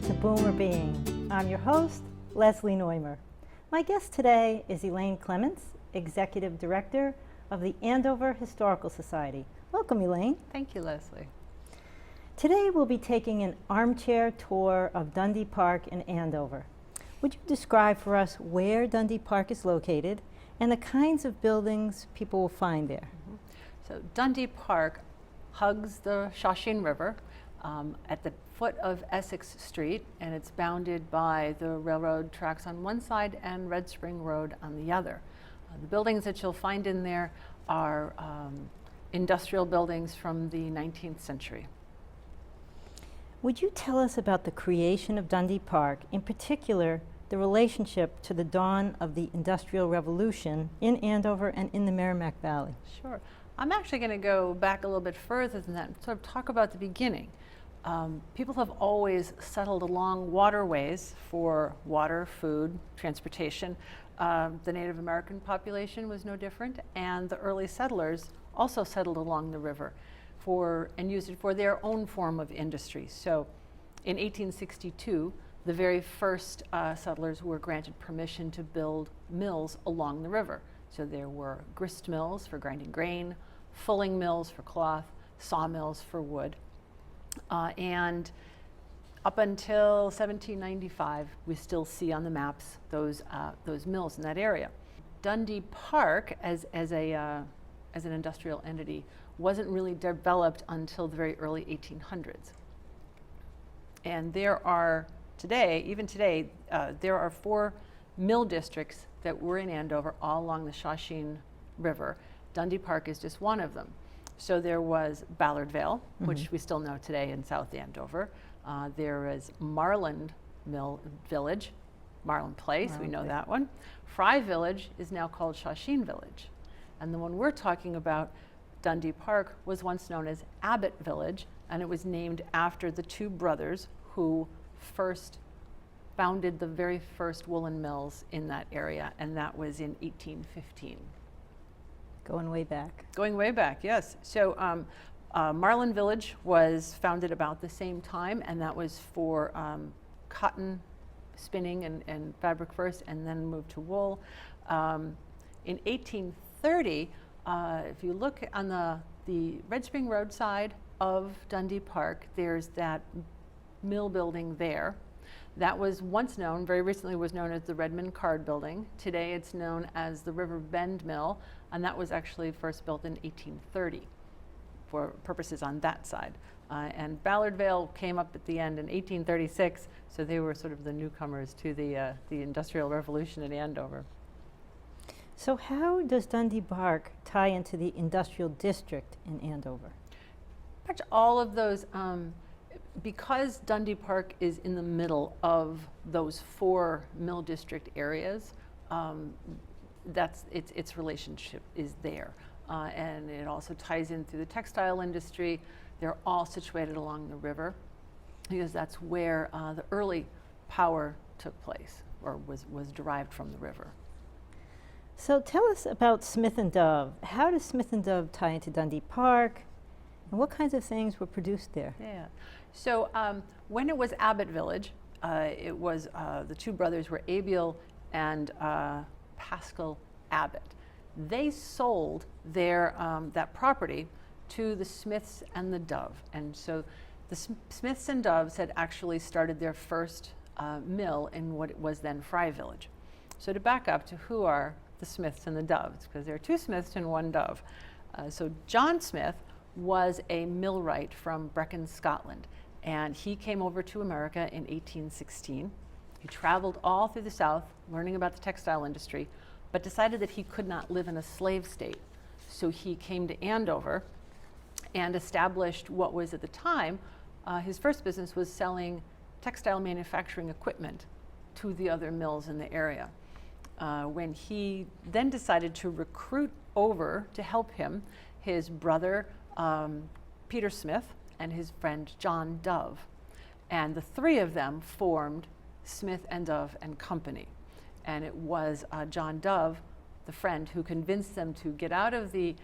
to Boomer Being. I'm your host, Leslie Noymer. My guest today is Elaine Clements, Executive Director of the Andover Historical Society. Welcome, Elaine. Thank you, Leslie. Today we'll be taking an armchair tour of Dundee Park in Andover. Would you describe for us where Dundee Park is located and the kinds of buildings people will find there? So Dundee Park hugs the Shawshene River at the foot of Essex Street, and it's bounded by the railroad tracks on one side and Red Spring Road on the other. The buildings that you'll find in there are industrial buildings from the 19th century. Would you tell us about the creation of Dundee Park, in particular the relationship to the dawn of the Industrial Revolution in Andover and in the Merrimack Valley? Sure. I'm actually going to go back a little bit further than that and sort of talk about the beginning. People have always settled along waterways for water, food, transportation. The Native American population was no different, and the early settlers also settled along the river and used it for their own form of industry. So in 1862, the very first settlers were granted permission to build mills along the river. So there were grist mills for grinding grain, fulling mills for cloth, sawmills for wood. And up until 1795, we still see on the maps those mills in that area. Dundee Park, as an industrial entity, wasn't really developed until the very early 1800s. And there are even today, there are 4 mill districts that were in Andover all along the Shawshene River. Dundee Park is just one of them. So there was Ballardvale, which we still know today in South Andover. There is Marland Mill Village, Marland Place, we know that one. Fry Village is now called Shawshene Village. And the one we're talking about, Dundee Park, was once known as Abbott Village, and it was named after the 2 brothers who first founded the very first woolen mills in that area, and that was in 1815. Going way back. Going way back, yes. So Marland Village was founded about the same time, and that was for cotton spinning and fabric first, and then moved to wool. In 1830, if you look on the Red Spring Road side of Dundee Park, there's that mill building there. That was once known, very recently was known as the Redmond Card Building. Today it's known as the River Bend Mill, and that was actually first built in 1830 for purposes on that side. And Ballardvale came up at the end in 1836, so they were sort of the newcomers to the Industrial Revolution in Andover. So how does Dundee Park tie into the industrial district in Andover? Pretty much all of those, because Dundee Park is in the middle of those 4 mill district areas, its relationship is there. And it also ties in through the textile industry. They're all situated along the river because that's where the early power took place, or was derived from the river. So tell us about Smith & Dove. How does Smith & Dove tie into Dundee Park, and what kinds of things were produced there? Yeah. So when it was Abbott Village, it was the 2 brothers were Abiel and Pascal Abbott. They sold their that property to the Smiths and the Dove, and so the Smiths and Doves had actually started their first mill in what it was then Fry Village. So to back up, to who are the Smiths and the Doves? Because there are 2 Smiths and 1 Dove. So John Smith was a millwright from Brecon, Scotland, and he came over to America in 1816. He traveled all through the South, learning about the textile industry, but decided that he could not live in a slave state. So he came to Andover and established what was at the time, his first business was selling textile manufacturing equipment to the other mills in the area. When he then decided to recruit over to help him his brother Peter Smith and his friend John Dove, and the 3 of them formed Smith and Dove and Company. And it was John Dove, the friend, who convinced them to get out of the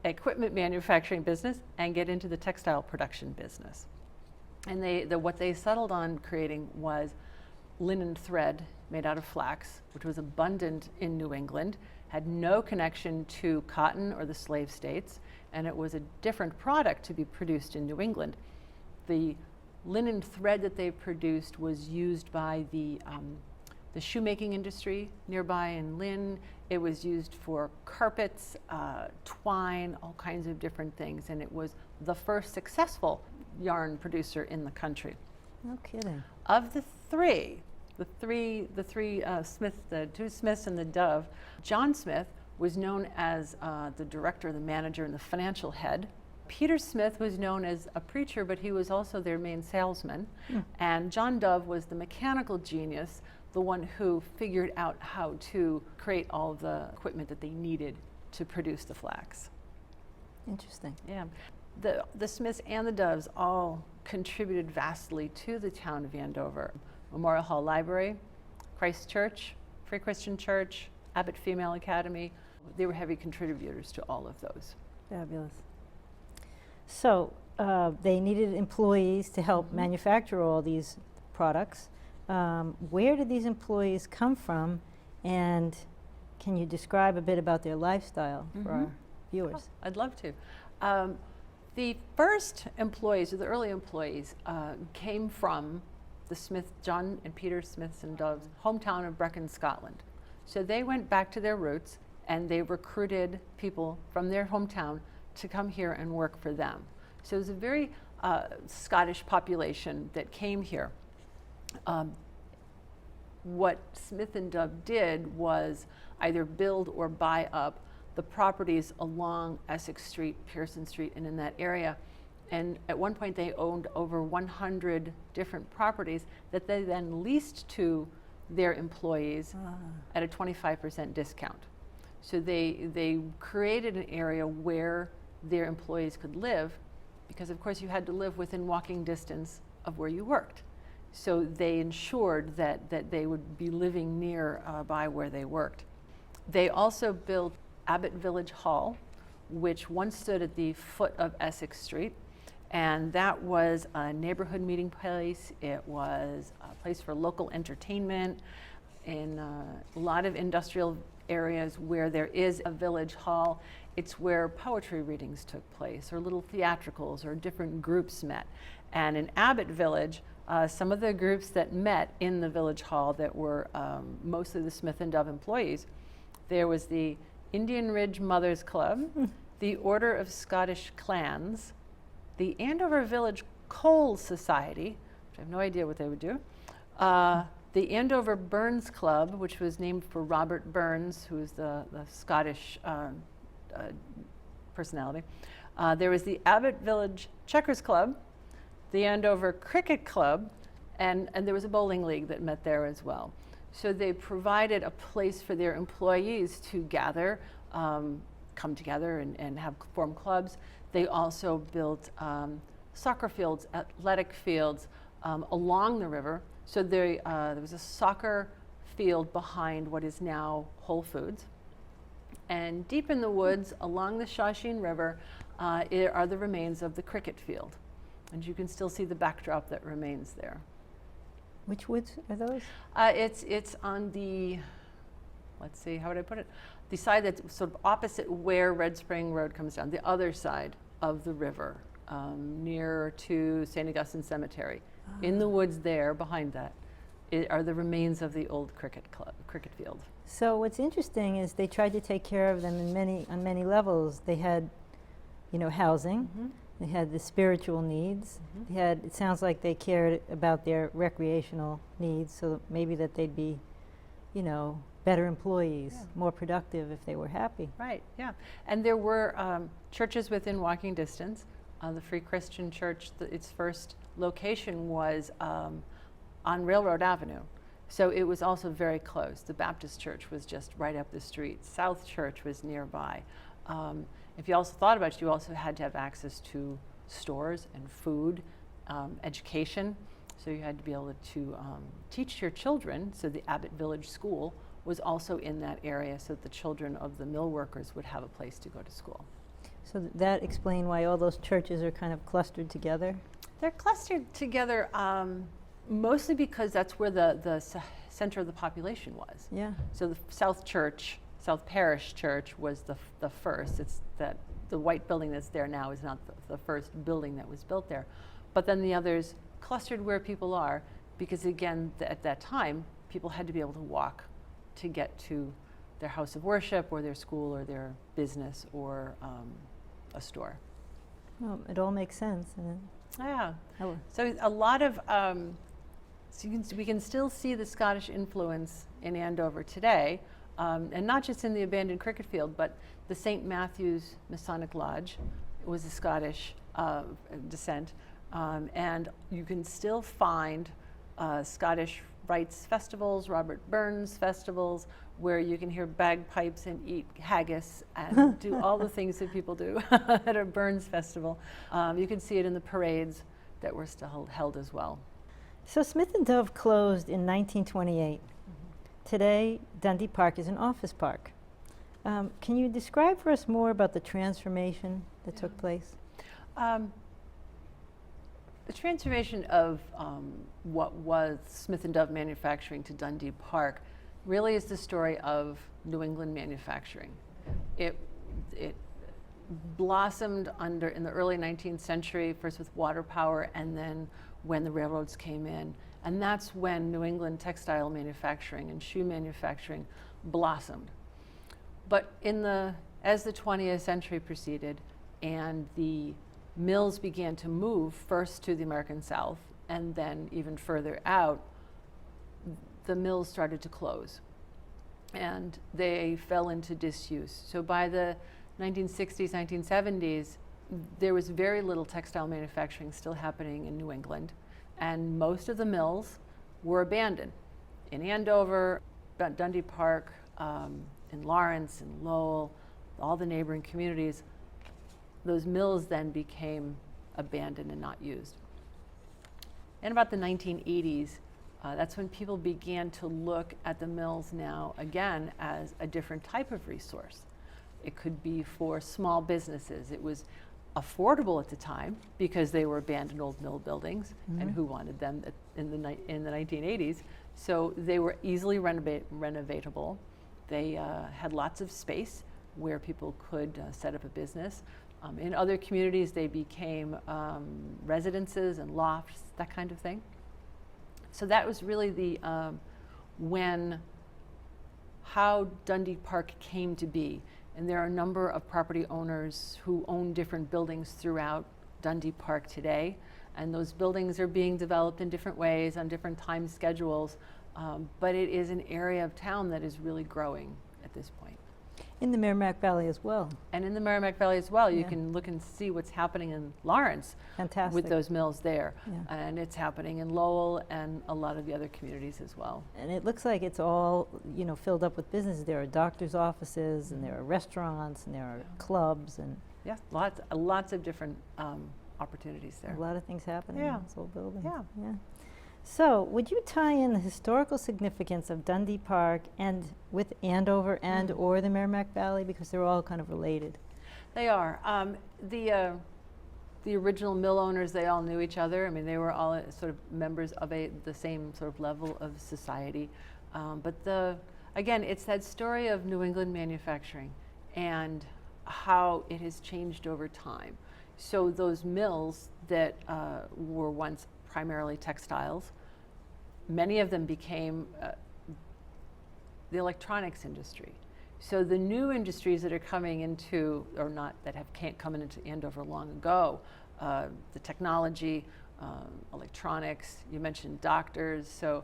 equipment manufacturing business and get into the textile production business. And what they settled on creating was linen thread made out of flax, which was abundant in New England, had no connection to cotton or the slave states, and it was a different product to be produced in New England. The linen thread that they produced was used by the shoemaking industry nearby in Lynn. It was used for carpets, twine, all kinds of different things, and it was the first successful yarn producer in the country. No kidding. Of the two Smiths and the Dove, John Smith was known as the director, the manager, and the financial head. Peter Smith was known as a preacher, but he was also their main salesman. And John Dove was the mechanical genius, the one who figured out how to create all of the equipment that they needed to produce the flax. Interesting. Yeah. The Smiths and the Doves all contributed vastly to the town of Andover. Memorial Hall Library, Christ Church, Free Christian Church, Abbott Female Academy. They were heavy contributors to all of those. Fabulous. So they needed employees to help manufacture all these products. Where did these employees come from, and can you describe a bit about their lifestyle for our viewers? Oh, I'd love to. The first employees, or the early employees, came from the John and Peter Smiths and Doves' hometown of Brecon, Scotland. So they went back to their roots, and they recruited people from their hometown to come here and work for them. So it was a very Scottish population that came here. What Smith and Dove did was either build or buy up the properties along Essex Street, Pearson Street, and in that area. And at one point they owned over 100 different properties that they then leased to their employees at a 25% discount. So they created an area where their employees could live, because of course you had to live within walking distance of where you worked. So they ensured that they would be living near by where they worked. They also built Abbott Village Hall, which once stood at the foot of Essex Street, and that was a neighborhood meeting place. It was a place for local entertainment in a lot of industrial areas where there is a village hall. It's where poetry readings took place, or little theatricals, or different groups met. And in Abbott Village, some of the groups that met in the village hall that were mostly the Smith and Dove employees, there was the Indian Ridge Mothers Club, the Order of Scottish Clans, the Andover Village Coal Society, which I have no idea what they would do, the Andover Burns Club, which was named for Robert Burns, who was the Scottish personality. There was the Abbott Village Checkers Club, the Andover Cricket Club, and there was a bowling league that met there as well. So they provided a place for their employees to gather, come together and form clubs. They also built soccer fields, athletic fields along the river. So there was a soccer field behind what is now Whole Foods. And deep in the woods along the Shawsheen River are the remains of the cricket field. And you can still see the backdrop that remains there. Which woods are those? It's on the, let's see, how would I put it? The side that's sort of opposite where Red Spring Road comes down, the other side of the river, near to St. Augustine Cemetery. In the woods there, behind that, are the remains of the old cricket field. So what's interesting is they tried to take care of them on many levels. They had, housing. They had the spiritual needs. They had, it sounds like they cared about their recreational needs, so maybe that they'd be, better employees, more productive if they were happy. Right, yeah. And there were churches within walking distance. The Free Christian Church, its first location was on Railroad Avenue. So it was also very close. The Baptist Church was just right up the street. South Church was nearby. If you also thought about it, you also had to have access to stores and food, education. So you had to be able to teach your children. So the Abbott Village School was also in that area, so that the children of the mill workers would have a place to go to school. So that explains why all those churches are kind of clustered together? They're clustered together mostly because that's where the center of the population was. Yeah. So the South Parish Church was the first. It's that the white building that's there now is not the first building that was built there. But then the others clustered where people are because, again, at that time, people had to be able to walk to get to their house of worship or their school or their business or a store. Well, it all makes sense. Yeah. Oh. So a lot of, we can still see the Scottish influence in Andover today, and not just in the abandoned cricket field, but the St. Matthew's Masonic Lodge was a Scottish descent, and you can still find Scottish rites festivals, Robert Burns festivals, where you can hear bagpipes and eat haggis and do all the things that people do at a Burns festival. You can see it in the parades that were still held as well. So Smith and Dove closed in 1928. Today, Dundee Park is an office park. Can you describe for us more about the transformation that took place? The transformation of what was Smith and Dove Manufacturing to Dundee Park really is the story of New England manufacturing. It blossomed in the early 19th century, first with water power, and then when the railroads came in. And that's when New England textile manufacturing and shoe manufacturing blossomed. But as the 20th century proceeded and the mills began to move first to the American South and then even further out, the mills started to close and they fell into disuse. So by the 1960s, 1970s, there was very little textile manufacturing still happening in New England, and most of the mills were abandoned. In Andover, Dundee Park, in Lawrence, in Lowell, all the neighboring communities, those mills then became abandoned and not used. In about the 1980s, that's when people began to look at the mills now again as a different type of resource. It could be for small businesses. It was affordable at the time because they were abandoned old mill buildings, and who wanted them in the 1980s? So they were easily renovatable. They had lots of space where people could set up a business. In other communities, they became residences and lofts, that kind of thing. So that was really how Dundee Park came to be. And there are a number of property owners who own different buildings throughout Dundee Park today. And those buildings are being developed in different ways on different time schedules. But it is an area of town that is really growing at this point. In the Merrimack Valley as well. And in the Merrimack Valley as well, you can look and see what's happening in Lawrence. Fantastic. With those mills there. Yeah. And it's happening in Lowell and a lot of the other communities as well. And it looks like it's all, filled up with businesses. There are doctors' offices, and there are restaurants, and there are clubs, and yeah, lots of different opportunities there. a lot of things happening in this old building. Yeah. So, would you tie in the historical significance of Dundee Park and with Andover and or the Merrimack Valley, because they're all kind of related? They are. The original mill owners, they all knew each other. I mean, they were all sort of members of the same sort of level of society. But again, it's that story of New England manufacturing and how it has changed over time. So those mills that were once primarily textiles, many of them became the electronics industry. So the new industries that are coming into, or not, that can't come into Andover long ago, the technology, electronics, you mentioned doctors, so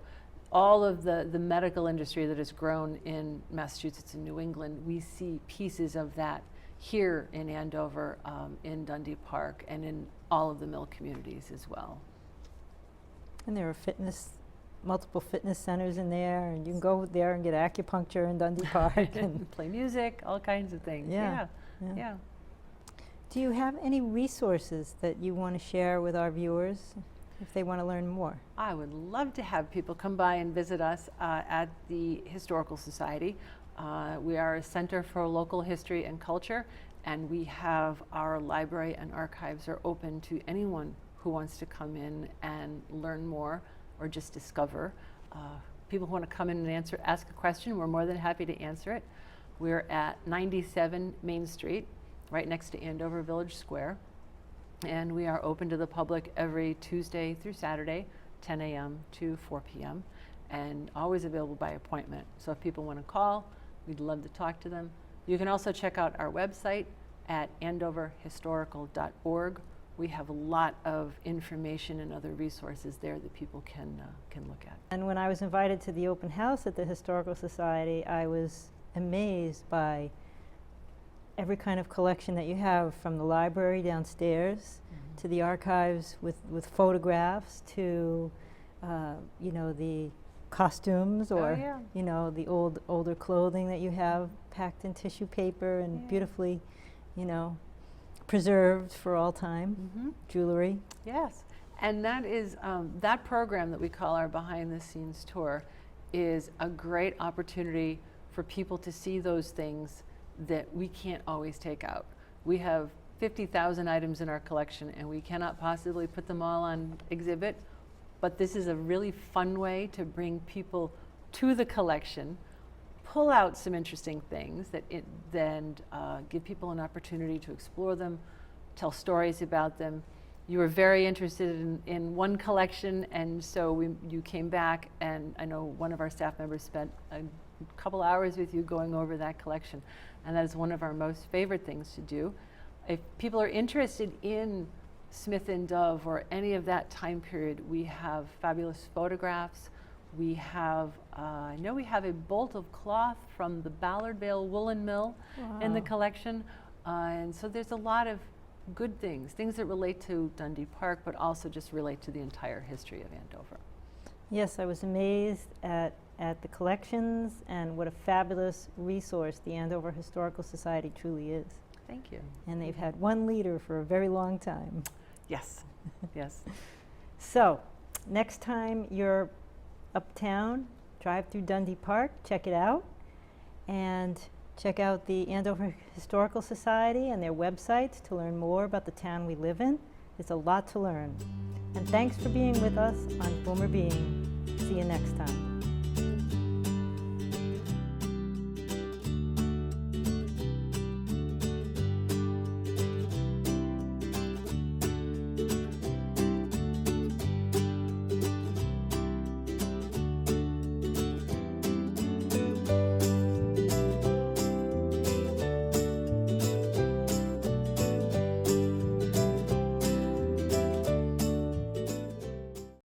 all of the medical industry that has grown in Massachusetts and New England, we see pieces of that here in Andover, in Dundee Park, and in all of the mill communities as well. And there are multiple fitness centers in there, and you can go there and get acupuncture in Dundee Park. and play music, all kinds of things. Yeah. Do you have any resources that you want to share with our viewers if they want to learn more? I would love to have people come by and visit us at the Historical Society. We are a center for local history and culture, And we have our library and archives are open to anyone who wants to come in and learn more or just discover. People who want to come in and ask a question, we're more than happy to answer it. We're at 97 Main Street, right next to Andover Village Square. And we are open to the public every Tuesday through Saturday, 10 a.m. to 4 p.m. and always available by appointment. So if people want to call, we'd love to talk to them. You can also check out our website at andoverhistorical.org. We have a lot of information and other resources there that people can look at. And when I was invited to the open house at the Historical Society, I was amazed by every kind of collection that you have, from the library downstairs to the archives with photographs to the costumes or the older clothing that you have packed in tissue paper and beautifully preserved for all time, jewelry. Yes, and that is that program that we call our behind the scenes tour is a great opportunity for people to see those things that we can't always take out. We have 50,000 items in our collection and we cannot possibly put them all on exhibit, but this is a really fun way to bring people to the collection, pull out some interesting things then give people an opportunity to explore them, tell stories about them. You were very interested in one collection, and so you came back, and I know one of our staff members spent a couple hours with you going over that collection, and that is one of our most favorite things to do. If people are interested in Smith and Dove or any of that time period, we have fabulous photographs. We have, I know we have a bolt of cloth from the Ballard Vale Woolen Mill in the collection, and so there's a lot of good things that relate to Dundee Park, but also just relate to the entire history of Andover. Yes, I was amazed at the collections and what a fabulous resource the Andover Historical Society truly is. Thank you. And they've had one leader for a very long time. Yes, yes. So, next time you're uptown, drive through Dundee Park, check it out, and check out the Andover Historical Society and their websites to learn more about the town we live in. It's a lot to learn. And thanks for being with us on Boomer Being. See you next time.